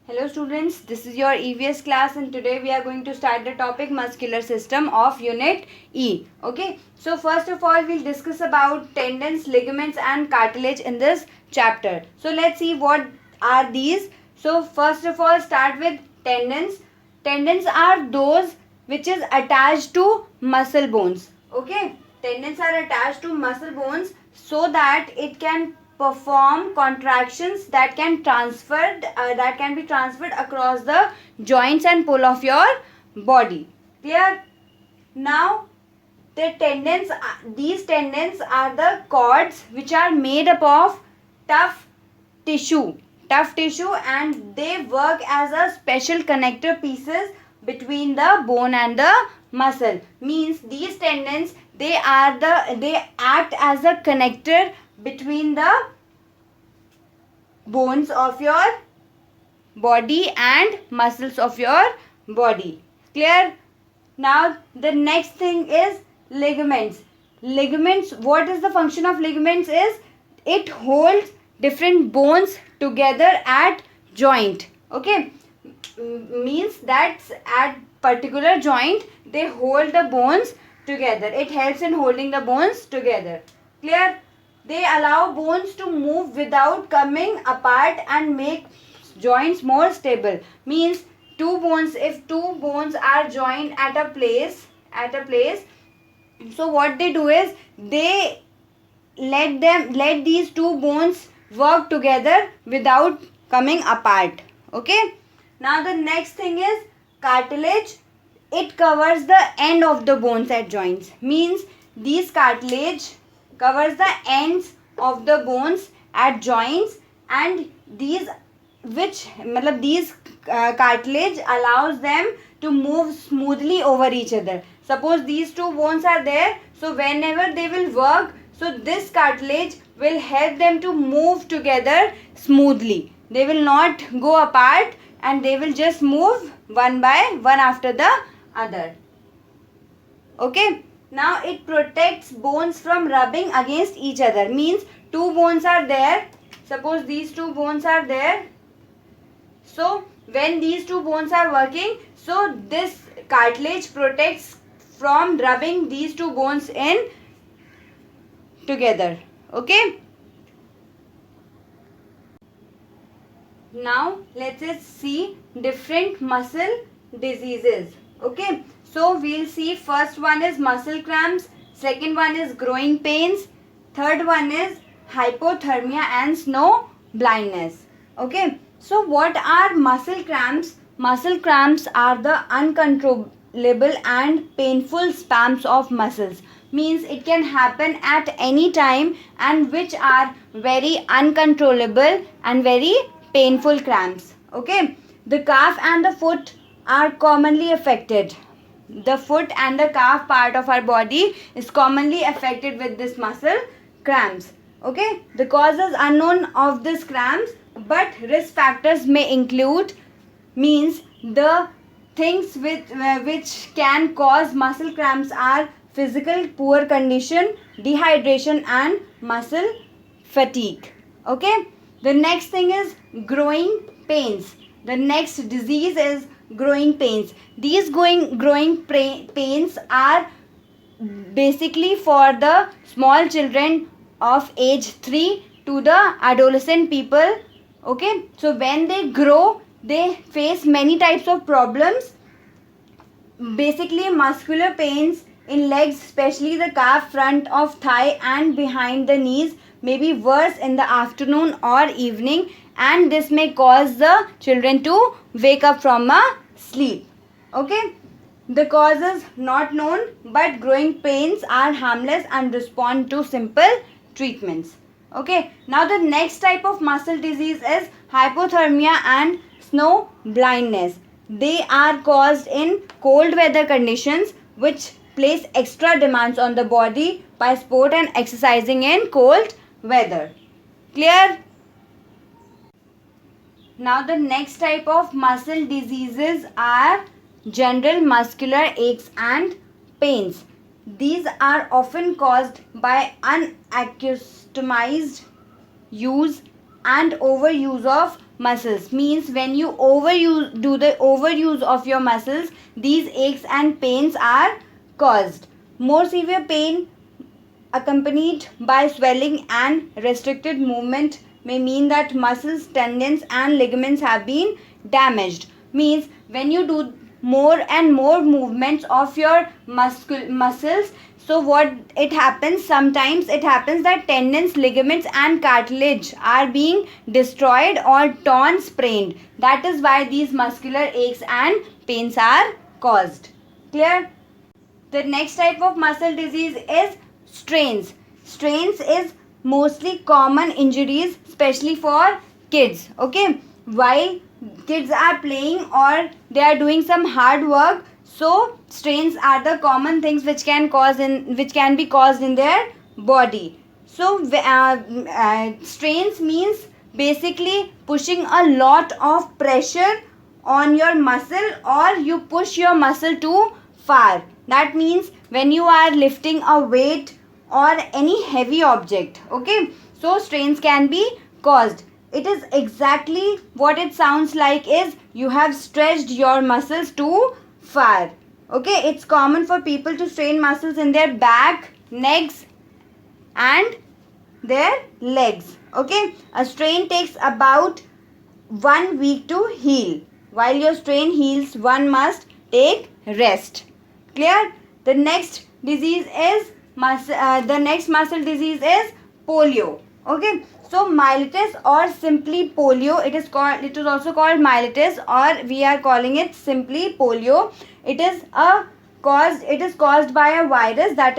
Hello students, this is your EVS class and today we are going to start the topic muscular system of unit E. Okay, so first of all we'll discuss about tendons, ligaments and cartilage in this chapter. So let's see what are these. So first of all start with tendons. Tendons are those which is attached to muscle bones. Okay, tendons are attached to muscle bones so that it can perform contractions that can be transferred across the joints and pull of your body. Clear? Now these tendons are the cords which are made up of tough tissue and they work as a special connector pieces between the bone and the muscle. Means these tendons they act as a connector between the bones of your body and muscles of your body. Clear? Now the next thing is ligaments. Ligaments, what is the function of ligaments is it holds different bones together at joint. Okay, means that at particular joint they hold the bones together. It helps in holding the bones together. Clear? They allow bones to move without coming apart and make joints more stable. Means if two bones are joined at a place, so what they do is they let these two bones work together without coming apart. Okay, now the next thing is cartilage. It covers the end of the bones at joints. Means these cartilage covers the ends of the bones at joints and these cartilage allows them to move smoothly over each other. Suppose these two bones are there, so whenever they will work, so this cartilage will help them to move together smoothly. They will not go apart and they will just move one by one after the other. Okay, now it protects bones from rubbing against each other. Means two bones are there, suppose these two bones are there, so when these two bones are working, so this cartilage protects from rubbing these two bones in together. Okay, now let's just see different muscle diseases. Okay, so we'll see first one is muscle cramps, second one is growing pains, third one is hypothermia and snow blindness. Okay, so what are muscle cramps? Muscle cramps are the uncontrollable and painful spasms of muscles. Means it can happen at any time and which are very uncontrollable and very painful cramps. Okay, the calf and the foot are commonly affected. The foot and the calf part of our body is commonly affected with this muscle cramps. Okay, the causes unknown of this cramps, but risk factors may include, means the things which can cause muscle cramps are physical poor condition, dehydration and muscle fatigue. Okay, the next thing is growing pains. The next disease is growing pains. These growing pains are basically for the small children of age 3 to the adolescent people. Okay, so when they grow they face many types of problems. Basically muscular pains in legs, especially the calf, front of thigh and behind the knees, may be worse in the afternoon or evening and this may cause the children to wake up from a sleep. Okay, the causes not known, but growing pains are harmless and respond to simple treatments. Okay, now the next type of muscle disease is hypothermia and snow blindness. They are caused in cold weather conditions which place extra demands on the body by sport and exercising in cold weather. Clear? Now the next type of muscle diseases are general muscular aches and pains. These are often caused by unaccustomed use and overuse of muscles. Means when you do the overuse of your muscles, these aches and pains are caused. More severe pain accompanied by swelling and restricted movement may mean that muscles, tendons and ligaments have been damaged. Means when you do more and more movements of your muscles, so what it happens, sometimes it happens that tendons, ligaments and cartilage are being destroyed or torn, sprained. That is why these muscular aches and pains are caused. Clear? The next type of muscle disease is strains. Strains is mostly common injuries, especially for kids. Okay, while kids are playing or they are doing some hard work, so strains are the common things which can be caused in their body. So strains means basically pushing a lot of pressure on your muscle, or you push your muscle too far. That means when you are lifting a weight or any heavy object. Okay, so strains can be caused. It is exactly what it sounds like, is you have stretched your muscles too far. Okay, it's common for people to strain muscles in their back, necks and their legs. Okay, a strain takes about 1 week to heal. While your strain heals, one must take rest. Clear? The next disease is the next muscle disease is polio. Okay, so myelitis or simply polio, it is also called myelitis, or we are calling it simply polio. It is caused by a virus that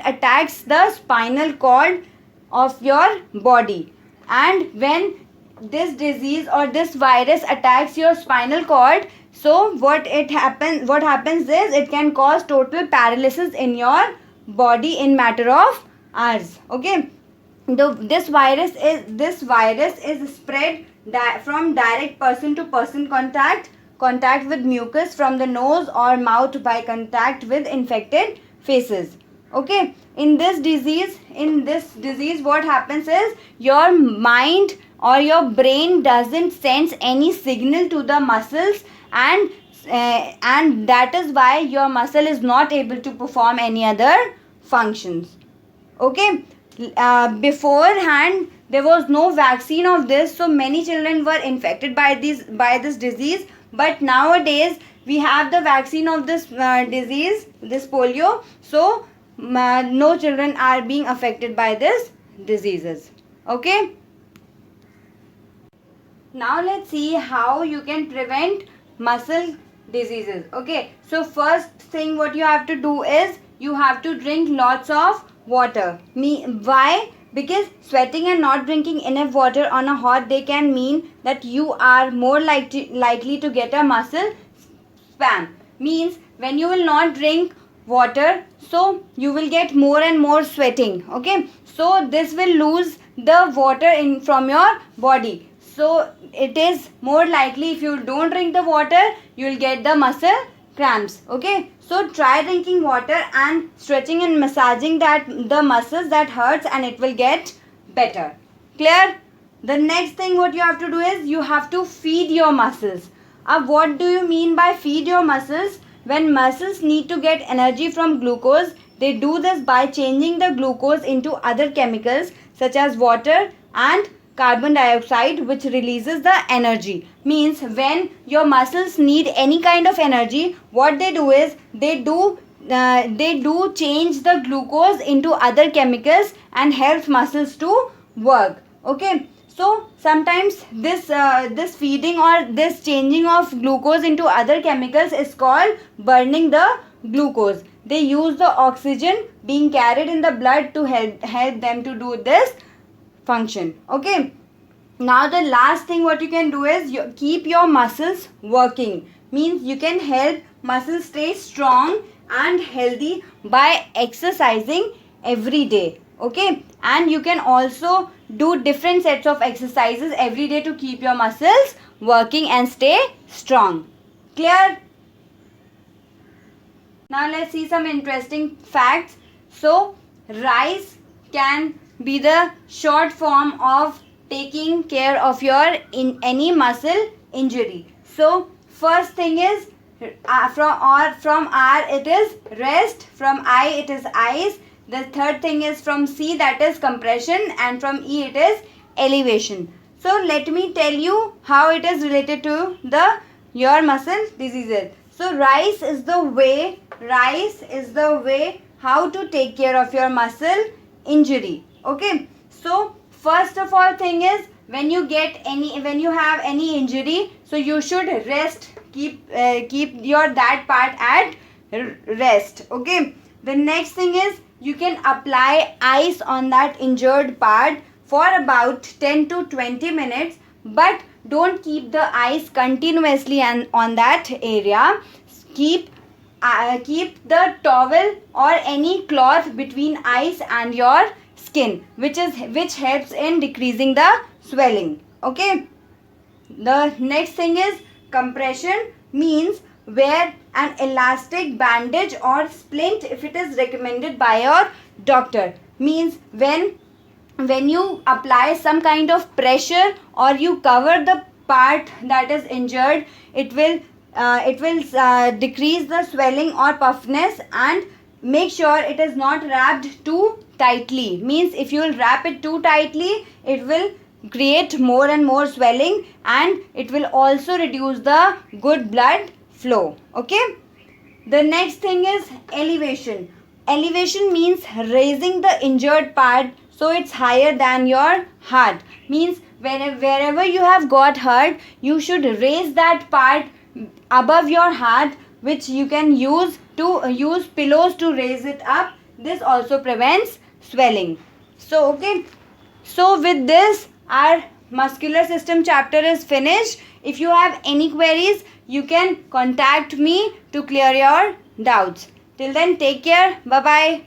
attacks the spinal cord of your body. And when this disease or this virus attacks your spinal cord, so what happens is it can cause total paralysis in your body in matter of hours. Okay, this virus is spread from direct person to person contact with mucus from the nose or mouth by contact with infected faces. Okay, in this disease what happens is your mind or your brain doesn't sense any signal to the muscles, and that is why your muscle is not able to perform any other functions. Okay, beforehand there was no vaccine of this, so many children were infected by this disease, but nowadays we have the vaccine of this disease, this polio, so no children are being affected by this diseases. Okay, now let's see how you can prevent muscle diseases. Okay, so first thing what you have to do is you have to drink lots of water. Why? Because sweating and not drinking enough water on a hot day can mean that you are more likely to get a muscle spasm. Means when you will not drink water, so you will get more and more sweating. Okay, so this will lose the water from your body. So it is more likely, if you don't drink the water, you will get the muscle cramps. Okay, so try drinking water and stretching and massaging the muscles that hurts, and it will get better. Clear? The next thing what you have to do is you have to feed your muscles. What do you mean by feed your muscles? When muscles need to get energy from glucose, they do this by changing the glucose into other chemicals such as water and carbon dioxide, which releases the energy. Means when your muscles need any kind of energy, what they do is they do change the glucose into other chemicals and help muscles to work. Okay, so sometimes this feeding or this changing of glucose into other chemicals is called burning the glucose. They use the oxygen being carried in the blood to help them to do this function. Okay, now the last thing what you can do is keep your muscles working. Means you can help muscles stay strong and healthy by exercising every day. Okay, and you can also do different sets of exercises every day to keep your muscles working and stay strong. Clear? Now let's see some interesting facts. So rice can be the short form of taking care of your any muscle injury. So first thing is from R it is rest, from I it is ice. The third thing is from C, that is compression, and from E it is elevation. So let me tell you how it is related to your muscle diseases. So rice is the way how to take care of your muscle injury. Okay. So first of all thing is, when you have any injury, so you should rest, keep your that part at rest. Okay. The next thing is, you can apply ice on that injured part for about 10 to 20 minutes, but don't keep the ice continuously on that area. Keep the towel or any cloth between ice and your skin, which helps in decreasing the swelling. Okay. The next thing is compression, means wear an elastic bandage or splint if it is recommended by your doctor. Means when you apply some kind of pressure or you cover the part that is injured, it will decrease the swelling or puffiness, and make sure it is not wrapped too tightly. Means if you will wrap it too tightly, it will create more and more swelling, and it will also reduce the good blood flow. Okay. The next thing is elevation. Elevation means raising the injured part so it's higher than your heart. Means wherever you have got hurt, you should raise that part above your heart, which you can use pillows to raise it up. This also prevents swelling. So okay. So with this, our muscular system chapter is finished. If you have any queries, you can contact me to clear your doubts. Till then, take care. Bye bye.